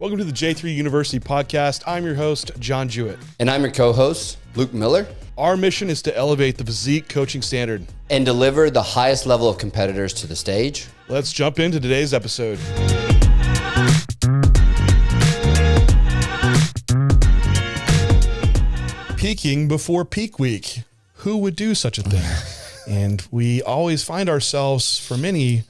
Welcome to the J3U University podcast. I'm your host, John Jewett. And I'm your co-host, Luke Miller. Our mission is to elevate the physique coaching standard and deliver the highest level of competitors to the stage. Let's jump into today's episode. Peaking before peak week. Who would do such a thing? And we always find ourselves, for many,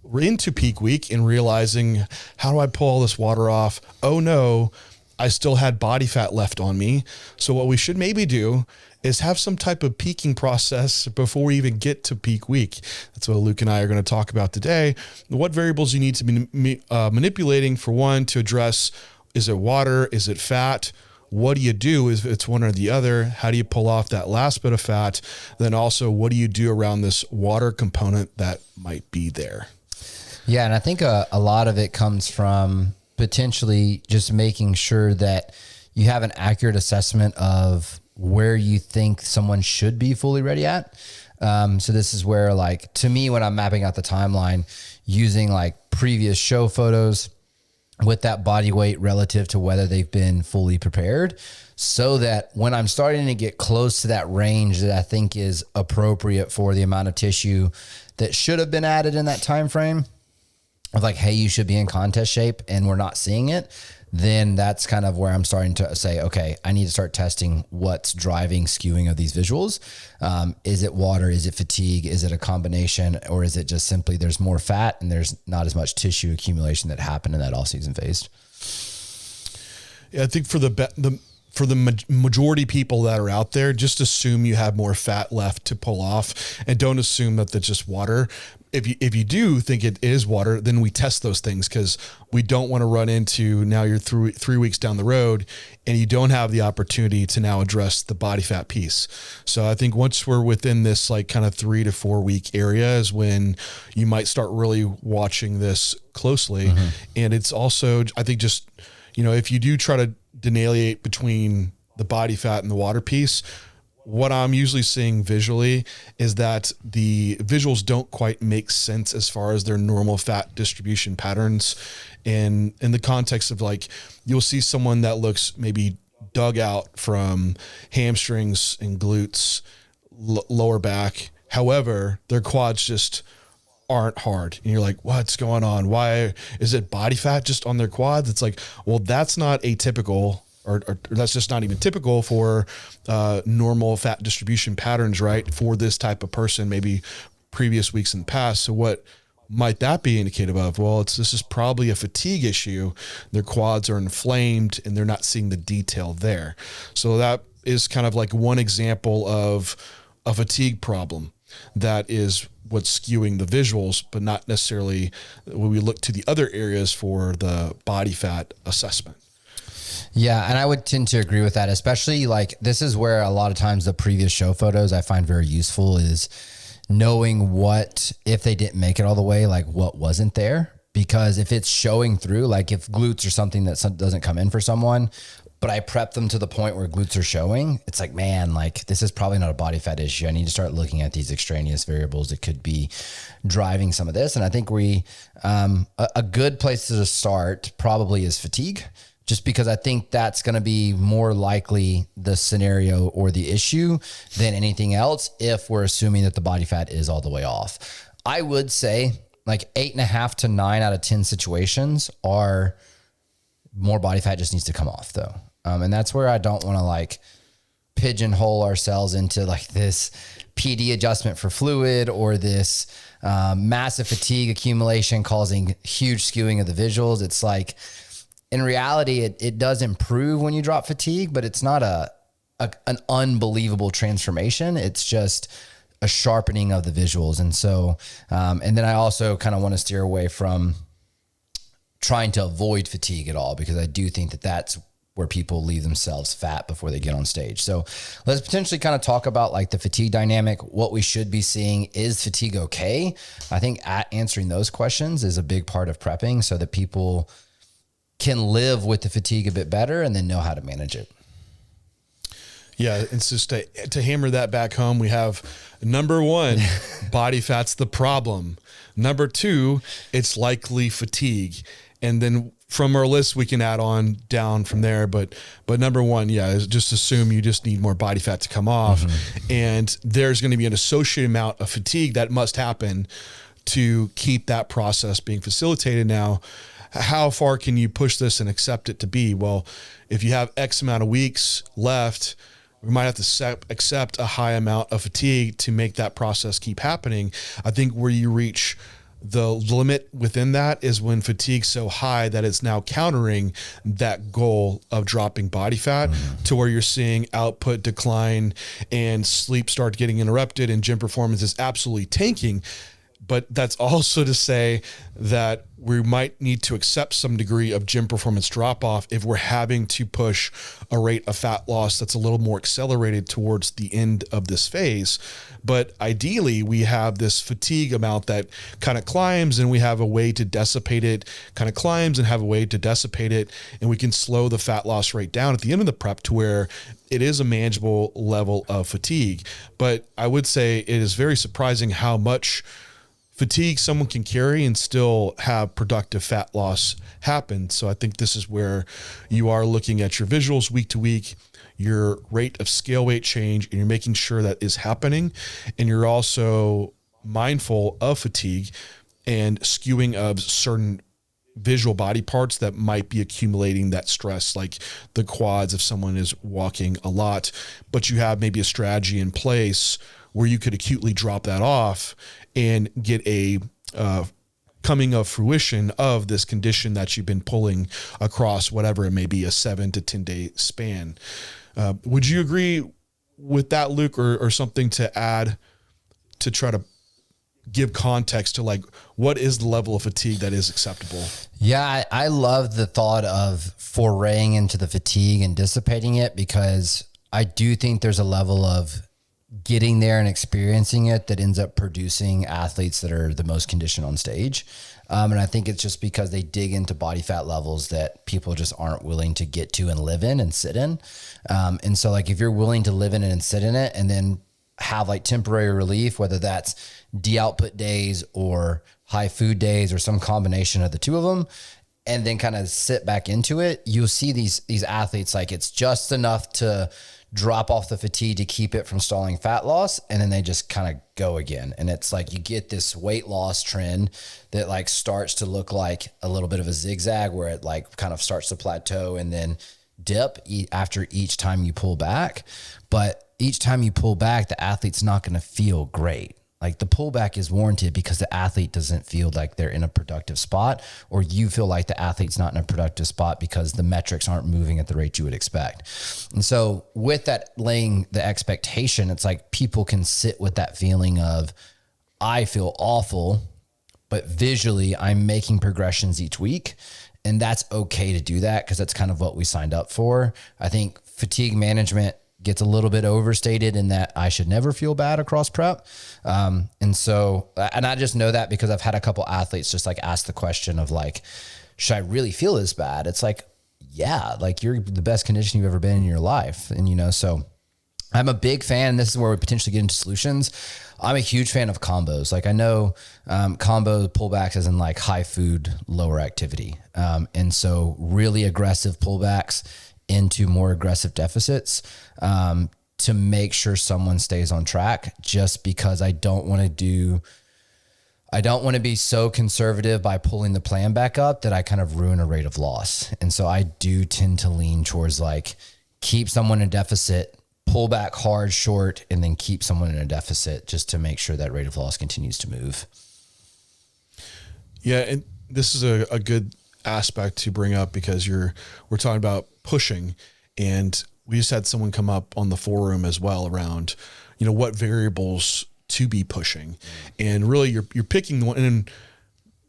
we're into peak week and realizing, how do I pull all this water off? Oh no, I still had body fat left on me. So what we should maybe do is have some type of peaking process before we even get to peak week. That's what Luke and I are going to talk about today. What variables you need to be manipulating, for one, to address, is it water? Is it fat? What do you do if it's one or the other? How do you pull off that last bit of fat? Then also, what do you do around this water component that might be there? Yeah, and I think a lot of it comes from potentially just making sure that you have an accurate assessment of where you think someone should be fully ready at. So this is where, like, to me, when I'm mapping out the timeline, using like previous show photos with that body weight relative to whether they've been fully prepared, so that when I'm starting to get close to that range that I think is appropriate for the amount of tissue that should have been added in that time frame, of like, hey, you should be in contest shape, and we're not seeing it, then that's kind of where I'm starting to say, okay, I need to start testing what's driving skewing of these visuals. Is it water? Is it fatigue? Is it a combination? Or is it just simply there's more fat and there's not as much tissue accumulation that happened in that off-season phase? Yeah, I think for the majority people that are out there, just assume you have more fat left to pull off, and don't assume that that's just water. If you do think it is water, then we test those things, because we don't want to run into, now you're 3 weeks down the road and you don't have the opportunity to now address the body fat piece. So I think once we're within this like kind of 3 to 4 week area is when you might start really watching this closely. Mm-hmm. And it's also, I think, just, if you do try to delineate between the body fat and the water piece, what I'm usually seeing visually is that the visuals don't quite make sense as far as their normal fat distribution patterns. And in the context of, like, you'll see someone that looks maybe dug out from hamstrings and glutes, lower back. However, their quads just aren't hard. And you're like, what's going on? Why is it body fat just on their quads? It's like, well, that's not atypical. Or that's just not even typical for normal fat distribution patterns, right? For this type of person, maybe previous weeks in the past. So what might that be indicative of? Well, this is probably a fatigue issue. Their quads are inflamed and they're not seeing the detail there. So that is kind of like one example of a fatigue problem. That is what's skewing the visuals, but not necessarily when we look to the other areas for the body fat assessment. Yeah, and I would tend to agree with that, especially like this is where a lot of times the previous show photos I find very useful is knowing what, if they didn't make it all the way, like what wasn't there. Because if it's showing through, like if glutes are something that doesn't come in for someone, but I prep them to the point where glutes are showing, it's like, man, like this is probably not a body fat issue. I need to start looking at these extraneous variables that could be driving some of this. And I think a good place to start probably is fatigue. Just because I think that's going to be more likely the scenario or the issue than anything else if we're assuming that the body fat is all the way off. I would say like 8.5 to 9 out of 10 situations are more body fat just needs to come off though. And that's where I don't want to like pigeonhole ourselves into like this PD adjustment for fluid or this massive fatigue accumulation causing huge skewing of the visuals. It's like, in reality, it does improve when you drop fatigue, but it's not an unbelievable transformation. It's just a sharpening of the visuals. And so, and then I also kind of want to steer away from trying to avoid fatigue at all, because I do think that that's where people leave themselves fat before they get on stage. So let's potentially kind of talk about like the fatigue dynamic, what we should be seeing. Is fatigue okay? I think answering those questions is a big part of prepping so that people can live with the fatigue a bit better and then know how to manage it. Yeah, it's just to hammer that back home, we have number one, body fat's the problem. Number two, it's likely fatigue. And then from our list, we can add on down from there. But number one, is just assume you just need more body fat to come off. And there's going to be an associated amount of fatigue that must happen to keep that process being facilitated. Now, how far can you push this and accept it to be? Well, if you have X amount of weeks left, we might have to accept a high amount of fatigue to make that process keep happening. I think where you reach the limit within that is when fatigue's so high that it's now countering that goal of dropping body fat to where you're seeing output decline and sleep start getting interrupted and gym performance is absolutely tanking. But that's also to say that we might need to accept some degree of gym performance drop off if we're having to push a rate of fat loss that's a little more accelerated towards the end of this phase. But ideally, we have this fatigue amount that kind of climbs and we have a way to dissipate it, kind of climbs and have a way to dissipate it. And we can slow the fat loss rate down at the end of the prep to where it is a manageable level of fatigue. But I would say it is very surprising how much fatigue someone can carry and still have productive fat loss happen. So I think this is where you are looking at your visuals week to week, your rate of scale weight change, and you're making sure that is happening. And you're also mindful of fatigue and skewing of certain visual body parts that might be accumulating that stress, like the quads if someone is walking a lot, but you have maybe a strategy in place where you could acutely drop that off and get a coming of fruition of this condition that you've been pulling across whatever it may be, a 7 to 10 day span. Would you agree with that, Luke, or something to add to try to give context to like what is the level of fatigue that is acceptable? Yeah, I love the thought of foraying into the fatigue and dissipating it, because I do think there's a level of getting there and experiencing it that ends up producing athletes that are the most conditioned on stage. And I think it's just because they dig into body fat levels that people just aren't willing to get to and live in and sit in. And so like, if you're willing to live in it and sit in it and then have like temporary relief, whether that's de-output days or high food days or some combination of the two of them, and then kind of sit back into it, you'll see these athletes, like it's just enough to drop off the fatigue to keep it from stalling fat loss. And then they just kind of go again. And it's like, you get this weight loss trend that like starts to look like a little bit of a zigzag where it like kind of starts to plateau and then dip after each time you pull back. But each time you pull back, the athlete's not going to feel great. Like the pullback is warranted because the athlete doesn't feel like they're in a productive spot, or you feel like the athlete's not in a productive spot because the metrics aren't moving at the rate you would expect. And so with that laying the expectation, it's like people can sit with that feeling of, I feel awful, but visually I'm making progressions each week. And that's okay to do that because that's kind of what we signed up for. I think fatigue management gets a little bit overstated in that I should never feel bad across prep. And I just know that because I've had a couple athletes just like ask the question of like, should I really feel this bad? It's like, yeah, like you're the best condition you've ever been in your life. And, so I'm a big fan. This is where we potentially get into solutions. I'm a huge fan of combos. Like I know combo pullbacks as in like high food, lower activity. And so really aggressive pullbacks into more aggressive deficits to make sure someone stays on track, just because I don't want to be so conservative by pulling the plan back up that I kind of ruin a rate of loss. And so I do tend to lean towards like keep someone in deficit, pull back hard, short, and then keep someone in a deficit just to make sure that rate of loss continues to move. Yeah. And this is a good aspect to bring up because we're talking about pushing, and we just had someone come up on the forum as well around, what variables to be pushing. And really you're picking the one, and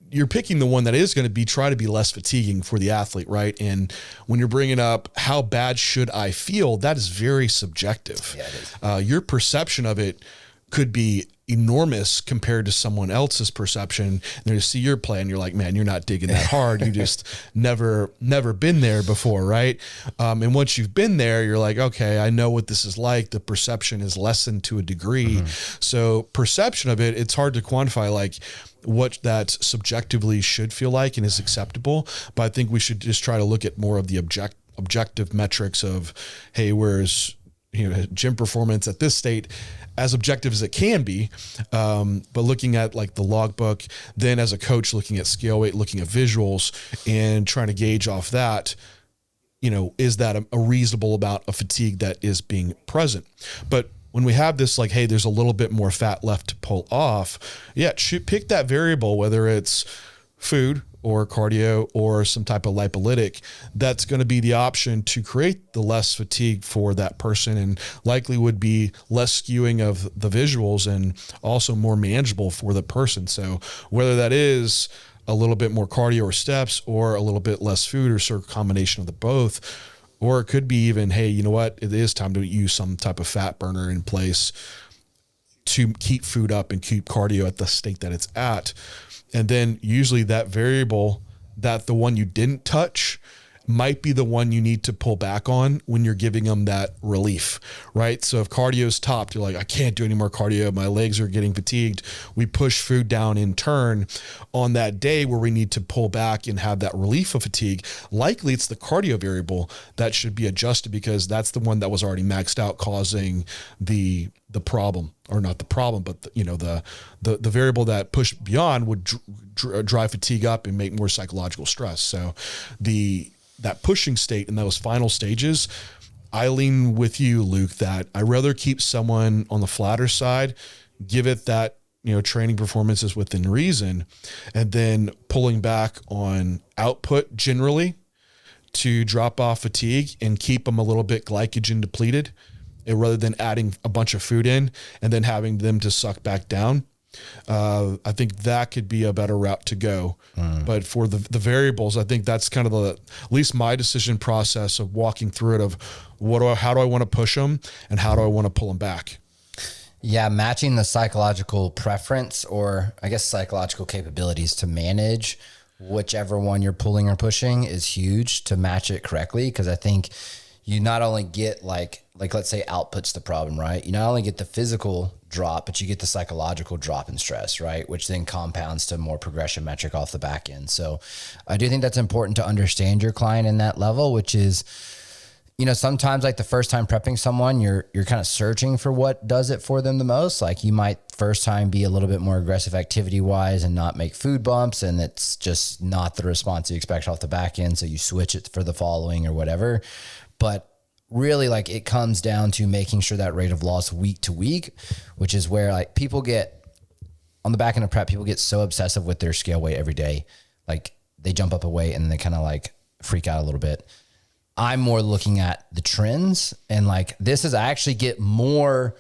you're picking the one that is going to try to be less fatiguing for the athlete. Right. And when you're bringing up how bad should I feel, that is very subjective. Yeah, it is. Your perception of it could be enormous compared to someone else's perception. And they see your play and you're like, man, you're not digging that hard. You just never been there before. Right. And once you've been there, you're like, okay, I know what this is like. The perception is lessened to a degree. So perception of it, it's hard to quantify like what that subjectively should feel like and is acceptable. But I think we should just try to look at more of the objective metrics of, hey, where's, gym performance at this state, as objective as it can be, but looking at like the logbook, then as a coach, looking at scale weight, looking at visuals and trying to gauge off that, is that a reasonable amount of fatigue that is being present? But when we have this, like, hey, there's a little bit more fat left to pull off. Yeah, pick that variable, whether it's food or cardio or some type of lipolytic, that's going to be the option to create the less fatigue for that person, and likely would be less skewing of the visuals and also more manageable for the person. So whether that is a little bit more cardio or steps or a little bit less food or sort of combination of the both, or it could be even, hey, you know what, it is time to use some type of fat burner in place to keep food up and keep cardio at the state that it's at. And then usually that variable, that the one you didn't touch, might be the one you need to pull back on when you're giving them that relief, right? So if cardio's topped, you're like, I can't do any more cardio. My legs are getting fatigued. We push food down in turn on that day where we need to pull back and have that relief of fatigue. Likely it's the cardio variable that should be adjusted because that's the one that was already maxed out, causing the problem, or not the problem, but the variable that pushed beyond would drive fatigue up and make more psychological stress. So that pushing state in those final stages, I lean with you, Luke, that I rather keep someone on the flatter side, give it that, training performance is within reason, and then pulling back on output generally to drop off fatigue and keep them a little bit glycogen depleted, rather than adding a bunch of food in and then having them to suck back down. I think that could be a better route to go. But for the variables, I think that's kind of at least my decision process of walking through it of how do I want to push them and how do I want to pull them back? Yeah. Matching the psychological preference, or I guess psychological capabilities to manage whichever one you're pulling or pushing, is huge to match it correctly. Cause I think you not only get like let's say output's the problem, right? You not only get the physical drop, but you get the psychological drop in stress, right? Which then compounds to more progression metric off the back end. So I do think that's important to understand your client in that level, which is, sometimes like the first time prepping someone, you're kind of searching for what does it for them the most. Like you might first time be a little bit more aggressive activity wise and not make food bumps. And it's just not the response you expect off the back end. So you switch it for the following or whatever. But really, like, it comes down to making sure that rate of loss week to week, which is where like people get on the back end of prep, people get so obsessive with their scale weight every day. Like they jump up a weight and they kind of like freak out a little bit. I'm more looking at the trends, and like, this is, I actually get more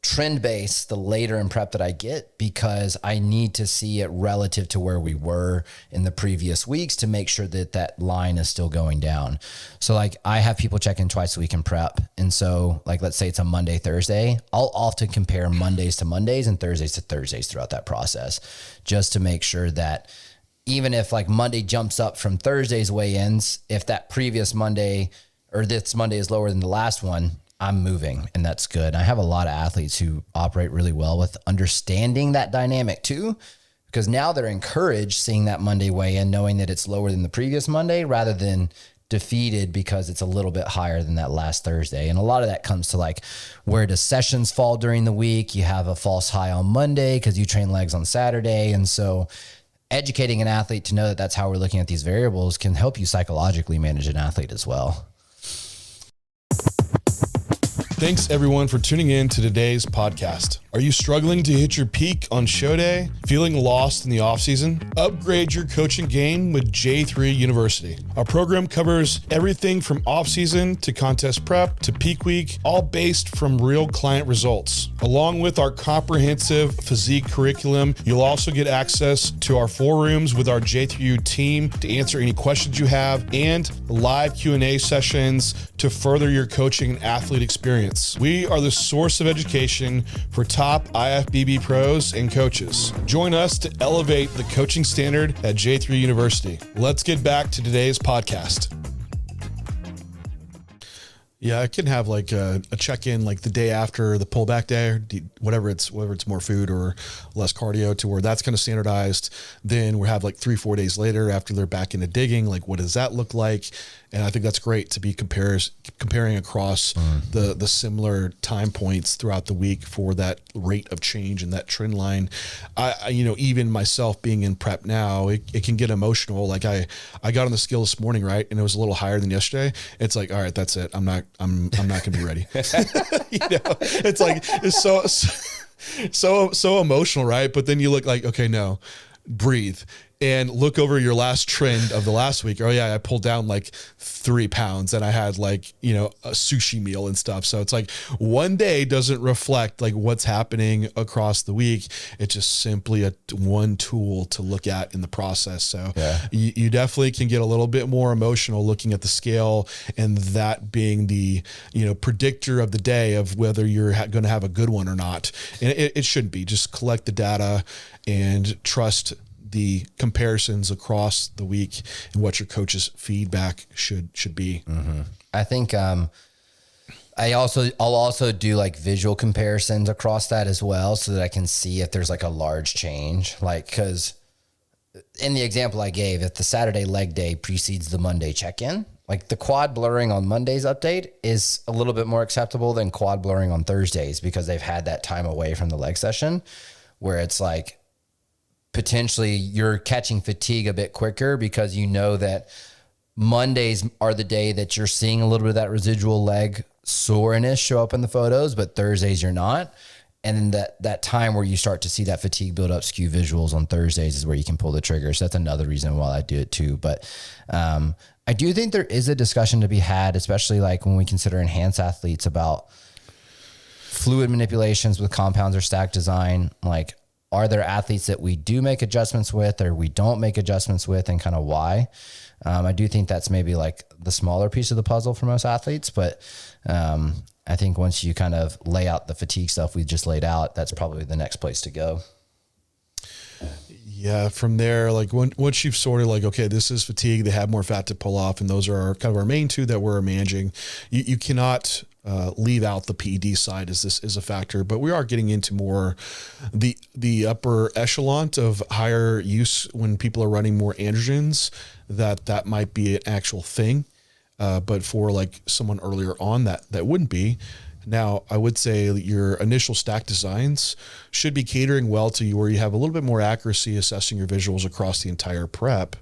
trend based the later in prep that I get, because I need to see it relative to where we were in the previous weeks to make sure that that line is still going down. So like I have people check in twice a week in prep. And so like, let's say it's a Monday, Thursday, I'll often compare Mondays to Mondays and Thursdays to Thursdays throughout that process, just to make sure that even if like Monday jumps up from Thursday's weigh-ins, if that previous Monday or this Monday is lower than the last one, I'm moving, and that's good. I have a lot of athletes who operate really well with understanding that dynamic too, because now they're encouraged seeing that Monday weigh-in, knowing that it's lower than the previous Monday, rather than defeated because it's a little bit higher than that last Thursday. And a lot of that comes to like, where does sessions fall during the week? You have a false high on Monday because you train legs on Saturday. And so educating an athlete to know that that's how we're looking at these variables can help you psychologically manage an athlete as well. Thanks everyone for tuning in to today's podcast. Are you struggling to hit your peak on show day? Feeling lost in the off season? Upgrade your coaching game with J3 University. Our program covers everything from off season to contest prep to peak week, all based from real client results. Along with our comprehensive physique curriculum, you'll also get access to our 4 rooms with our J3U team to answer any questions you have, and live Q&A sessions to further your coaching and athlete experience. We are the source of education for top top IFBB pros and coaches. Join us to elevate the coaching standard at J3U University. Let's get back to today's podcast. Yeah, I can have like a check-in like the day after the pullback day, or whatever it's more food or less cardio, to where that's kind of standardized. Then we have like 3-4 days later after they're back into digging, like what does that look like? And I think that's great to be comparing across the similar time points throughout the week for that rate of change and that trend line. I even myself being in prep now, it can get emotional. Like I got on the scale this morning, right, and it was a little higher than yesterday. It's like, all right, that's it. I'm not gonna be ready. It's like it's so emotional, right? But then you look like, okay, no, breathe. And look over your last trend of the last week. Oh yeah, I pulled down like 3 pounds and I had like, a sushi meal and stuff. So it's like one day doesn't reflect like what's happening across the week. It's just simply one tool to look at in the process. So you definitely can get a little bit more emotional looking at the scale, and that being the, predictor of the day of whether you're going to have a good one or not. And it shouldn't be. Just collect the data and trust the comparisons across the week and what your coach's feedback should be. Mm-hmm. I think I'll also do like visual comparisons across that as well, so that I can see if there's like a large change. Like, because in the example I gave, if the Saturday leg day precedes the Monday check-in, like the quad blurring on Monday's update is a little bit more acceptable than quad blurring on Thursdays, because they've had that time away from the leg session, where it's like, potentially you're catching fatigue a bit quicker, because you know that Mondays are the day that you're seeing a little bit of that residual leg soreness show up in the photos, but Thursdays you're not. And then that time where you start to see that fatigue build up, skew visuals on Thursdays is where you can pull the trigger. So that's another reason why I do it too. But I do think there is a discussion to be had, especially like when we consider enhanced athletes, about fluid manipulations with compounds or stack design. Like, are there athletes that we do make adjustments with or we don't make adjustments with, and kind of why? I do think that's maybe like the smaller piece of the puzzle for most athletes, but I think once you kind of lay out the fatigue stuff we just laid out, that's probably the next place to go. Yeah, from there, like once you've sorted like, okay, this is fatigue, they have more fat to pull off, and those are kind of our main two that we're managing. You cannot leave out the PED side as this is a factor, but we are getting into more the upper echelon of higher use when people are running more androgens, that might be an actual thing. But for like someone earlier on, that wouldn't be. Now, I would say your initial stack designs should be catering well to you, where you have a little bit more accuracy assessing your visuals across the entire prep.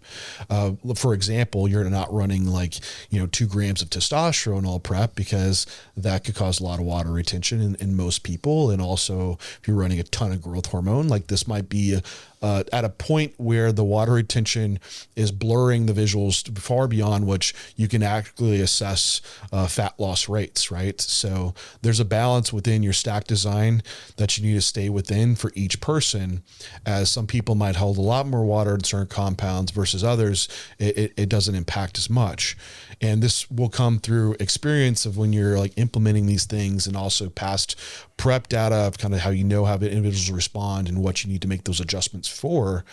For example, you're not running like, 2 grams of testosterone all prep, because that could cause a lot of water retention in most people. And also if you're running a ton of growth hormone, like this might be at a point where the water retention is blurring the visuals far beyond which you can actually assess fat loss rates, right? So there's a balance within your stack design that you need to stay within for each person, as some people might hold a lot more water in certain compounds versus others. It doesn't impact as much. And this will come through experience of when you're like implementing these things, and also past prep data of kind of how how individuals respond and what you need to make those adjustments for.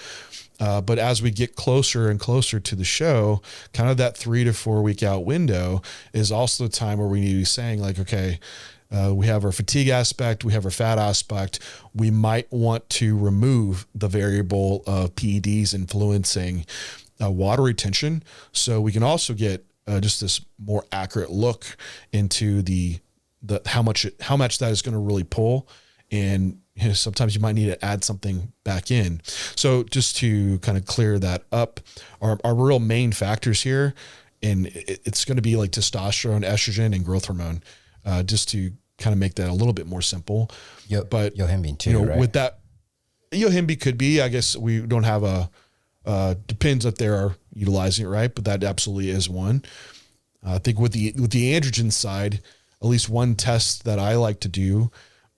But as we get closer and closer to the show, kind of that 3 to 4 week out window is also the time where we need to be saying like, okay, we have our fatigue aspect, we have our fat aspect. We might want to remove the variable of PEDs influencing water retention, so we can also get just this more accurate look into the how much that is going to really pull. And sometimes you might need to add something back in. So just to kind of clear that up, our real main factors here, and it's going to be like testosterone, estrogen, and growth hormone, just to kind of make that a little bit more simple. But Yohimbine too, right? With that, Yohimbine could be, I guess we don't have depends if they're utilizing it right, but that absolutely is one. I think with the androgen side, at least one test that I like to do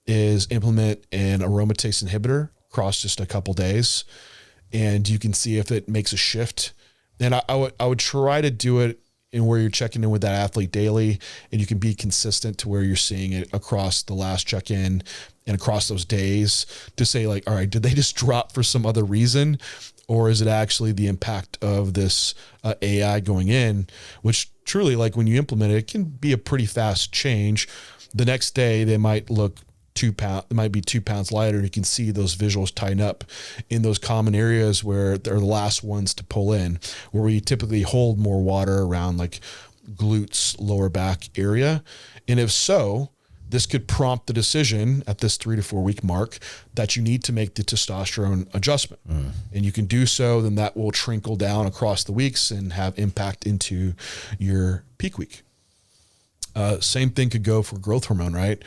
is implement an aromatase inhibitor across just a couple days, and you can see if it makes a shift. And I would try to do it and where you're checking in with that athlete daily, and you can be consistent to where you're seeing it across the last check-in and across those days to say like, all right, did they just drop for some other reason? Or is it actually the impact of this AI going in, which truly, like when you implement it, it can be a pretty fast change. The next day they might look 2 pounds, it might be 2 pounds lighter. And you can see those visuals tighten up in those common areas where they're the last ones to pull in, where we typically hold more water around like glutes, lower back area. And if so, this could prompt the decision at this 3 to 4 week mark that you need to make the testosterone adjustment. And you can do so, then that will trickle down across the weeks and have impact into your peak week. Same thing could go for growth hormone, right?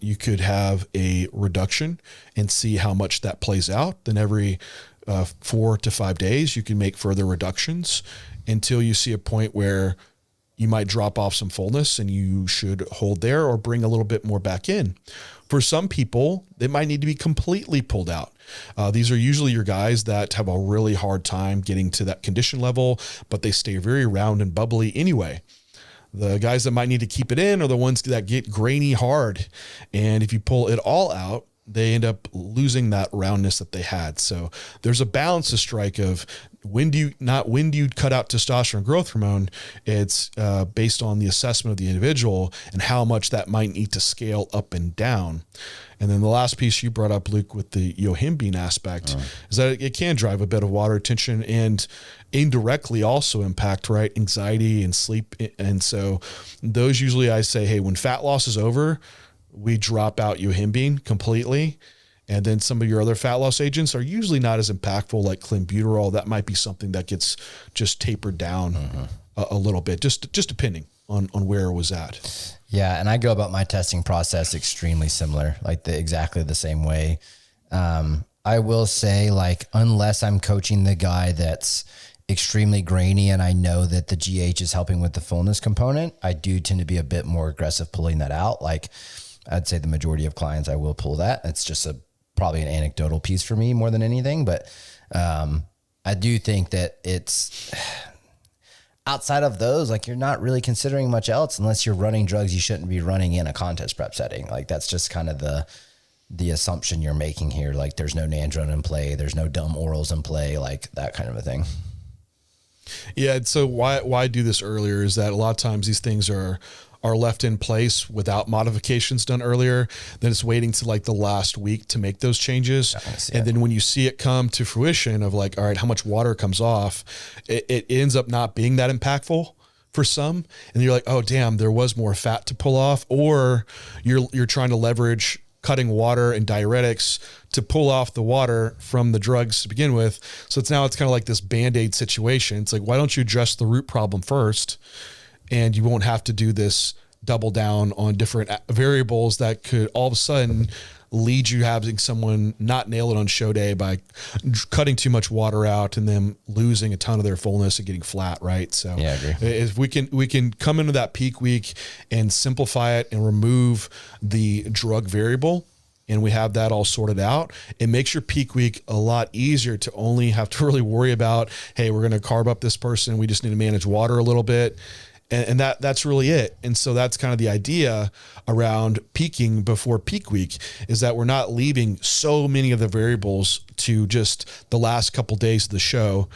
You could have a reduction and see how much that plays out. Then every 4 to 5 days, you can make further reductions until you see a point where you might drop off some fullness and you should hold there or bring a little bit more back in. For some people, they might need to be completely pulled out. These are usually your guys that have a really hard time getting to that condition level, but they stay very round and bubbly anyway. The guys that might need to keep it in are the ones that get grainy hard. And if you pull it all out, they end up losing that roundness that they had. So there's a balance to strike of when do you cut out testosterone growth hormone. It's based on the assessment of the individual and how much that might need to scale up and down. And then the last piece you brought up, Luke, with the yohimbine aspect is that it can drive a bit of water retention and indirectly also impact, right, anxiety and sleep. And so those usually I say, hey, when fat loss is over, we drop out yohimbine completely. And then some of your other fat loss agents are usually not as impactful, like clenbuterol. That might be something that gets just tapered down a little bit, just depending on where it was at. Yeah, and I go about my testing process extremely similar, like exactly the same way. I will say, like, unless I'm coaching the guy that's extremely grainy and I know that the GH is helping with the fullness component, I do tend to be a bit more aggressive pulling that out. Like, I'd say the majority of clients, I will pull that. It's just probably an anecdotal piece for me more than anything. But I do think that it's outside of those, like, you're not really considering much else unless you're running drugs you shouldn't be running in a contest prep setting. Like, that's just kind of the assumption you're making here. Like, there's no Nandrone in play. There's no dumb orals in play, like that kind of a thing. Yeah. So why I do this earlier is that a lot of times these things are left in place without modifications done earlier. Then it's waiting to like the last week to make those changes. And then when you see it come to fruition of like, all right, how much water comes off, it ends up not being that impactful for some. And you're like, oh damn, there was more fat to pull off, or you're trying to leverage cutting water and diuretics to pull off the water from the drugs to begin with. So it's kind of like this Band-Aid situation. It's like, why don't you address the root problem first? And you won't have to do this double down on different variables that could all of a sudden lead you having someone not nail it on show day by cutting too much water out and them losing a ton of their fullness and getting flat, right? So yeah, I agree. If we can come into that peak week and simplify it and remove the drug variable, and we have that all sorted out, it makes your peak week a lot easier to only have to really worry about, hey, we're going to carb up this person. We just need to manage water a little bit. And that's really it. And so that's kind of the idea around peaking before peak week, is that we're not leaving so many of the variables to just the last couple days of the show.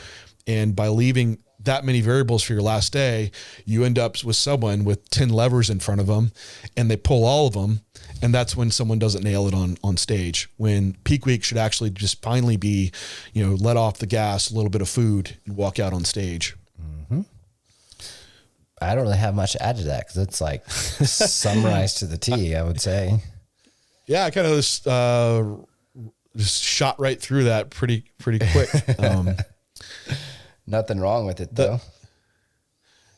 And by leaving that many variables for your last day, you end up with someone with 10 levers in front of them and they pull all of them. And that's when someone doesn't nail it on stage, when peak week should actually just finally be, let off the gas, a little bit of food, and walk out on stage. I don't really have much to add to that because it's like summarized to the T, I would say. Yeah, I kind of just shot right through that pretty quick. Nothing wrong with it though.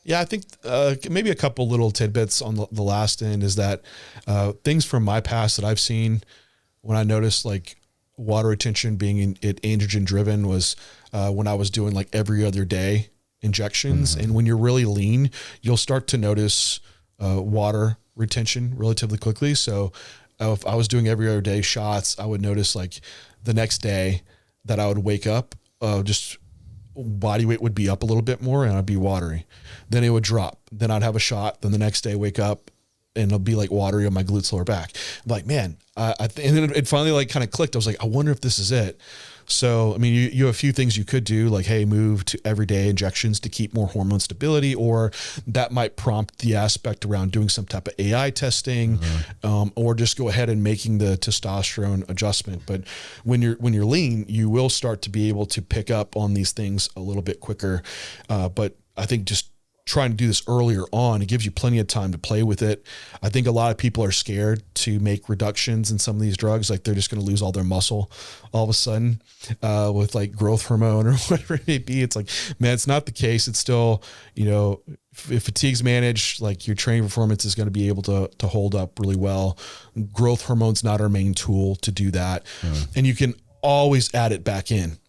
Yeah, I think maybe a couple little tidbits on the last end is that things from my past that I've seen when I noticed like water retention being androgen driven was when I was doing like every other day injections. And when you're really lean, you'll start to notice water retention relatively quickly. So if I was doing every other day shots, I would notice like the next day that I would wake up just body weight would be up a little bit more and I'd be watery. Then it would drop. Then I'd have a shot. Then the next day wake up and it'll be like watery on my glutes lower back. I'm like, man, and then it finally like kind of clicked. I was like, I wonder if this is it. So, I mean, you have a few things you could do, like, hey, move to everyday injections to keep more hormone stability, or that might prompt the aspect around doing some type of AI testing, or just go ahead and making the testosterone adjustment. But when you're lean, you will start to be able to pick up on these things a little bit quicker. But I think just trying to do this earlier on, it gives you plenty of time to play with it. I think a lot of people are scared to make reductions in some of these drugs. Like they're just going to lose all their muscle all of a sudden with like growth hormone or whatever it may be. It's like, man, it's not the case. It's still, if fatigue's managed, like your training performance is going to be able to hold up really well. Growth hormone's not our main tool to do that. And you can always add it back in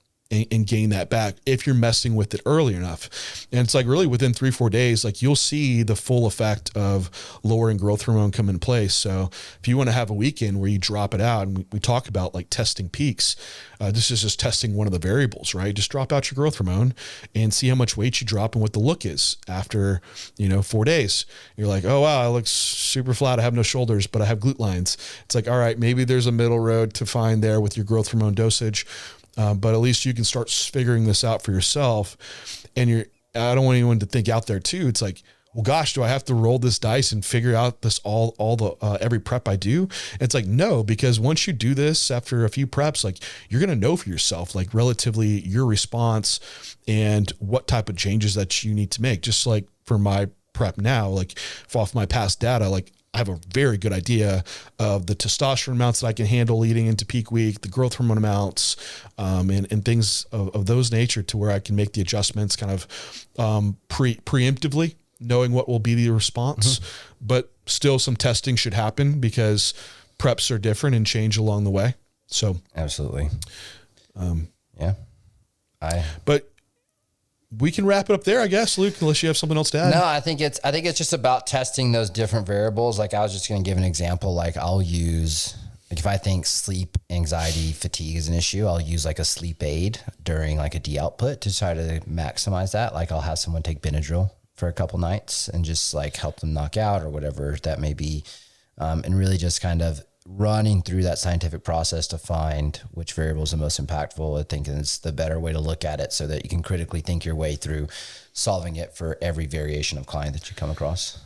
and gain that back if you're messing with it early enough. And it's like really within 3-4 days, like you'll see the full effect of lowering growth hormone come in place. So if you want to have a weekend where you drop it out, and we talk about like testing peaks, this is just testing one of the variables, right? Just drop out your growth hormone and see how much weight you drop and what the look is after, 4 days. You're like, oh, wow, I look super flat. I have no shoulders, but I have glute lines. It's like, all right, maybe there's a middle road to find there with your growth hormone dosage. But at least you can start figuring this out for yourself. And I don't want anyone to think out there too. It's like, well, gosh, do I have to roll this dice and figure out this every prep I do? It's like, no, because once you do this after a few preps, like you're going to know for yourself, like relatively your response and what type of changes that you need to make. Just like for my prep now, like off my past data, like I have a very good idea of the testosterone amounts that I can handle leading into peak week, the growth hormone amounts, and things of those nature to where I can make the adjustments kind of preemptively, knowing what will be the response. But still some testing should happen because preps are different and change along the way. So absolutely. Yeah. But we can wrap it up there, I guess, Luke, unless you have something else to add. No, I think it's just about testing those different variables. Like I was just going to give an example. Like I'll use, like if I think sleep, anxiety, fatigue is an issue, I'll use like a sleep aid during like a D output to try to maximize that. Like I'll have someone take Benadryl for a couple nights and just like help them knock out or whatever that may be. And really just kind of running through that scientific process to find which variable is the most impactful. I think it's the better way to look at it so that you can critically think your way through solving it for every variation of client that you come across.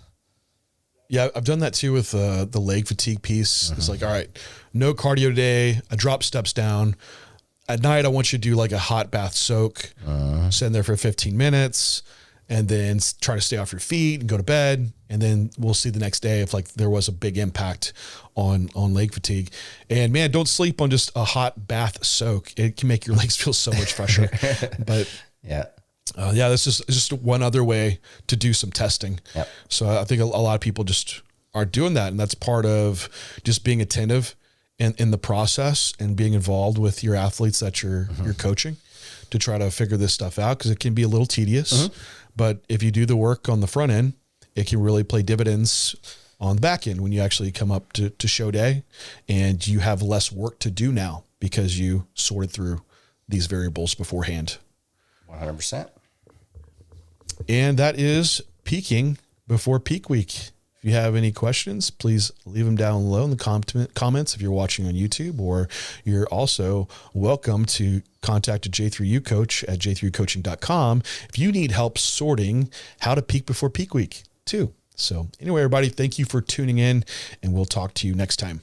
Yeah, I've done that too with the leg fatigue piece. It's like, all right, no cardio today. I drop steps down. At night, I want you to do like a hot bath soak, sit in there for 15 minutes, and then try to stay off your feet and go to bed. And then we'll see the next day if like there was a big impact on leg fatigue. And man, don't sleep on just a hot bath soak. It can make your legs feel so much fresher. But this is just one other way to do some testing. Yep. So I think a lot of people just aren't doing that. And that's part of just being attentive in the process and being involved with your athletes that you're coaching to try to figure this stuff out. Cause it can be a little tedious, but if you do the work on the front end, it can really play dividends on the back end when you actually come up to show day and you have less work to do now because you sorted through these variables beforehand. 100%. And that is peaking before peak week. If you have any questions, please leave them down below in the comments if you're watching on YouTube, or you're also welcome to contact a J3U coach at j3ucoaching.com if you need help sorting how to peak before peak week too. So anyway, everybody, thank you for tuning in, and we'll talk to you next time.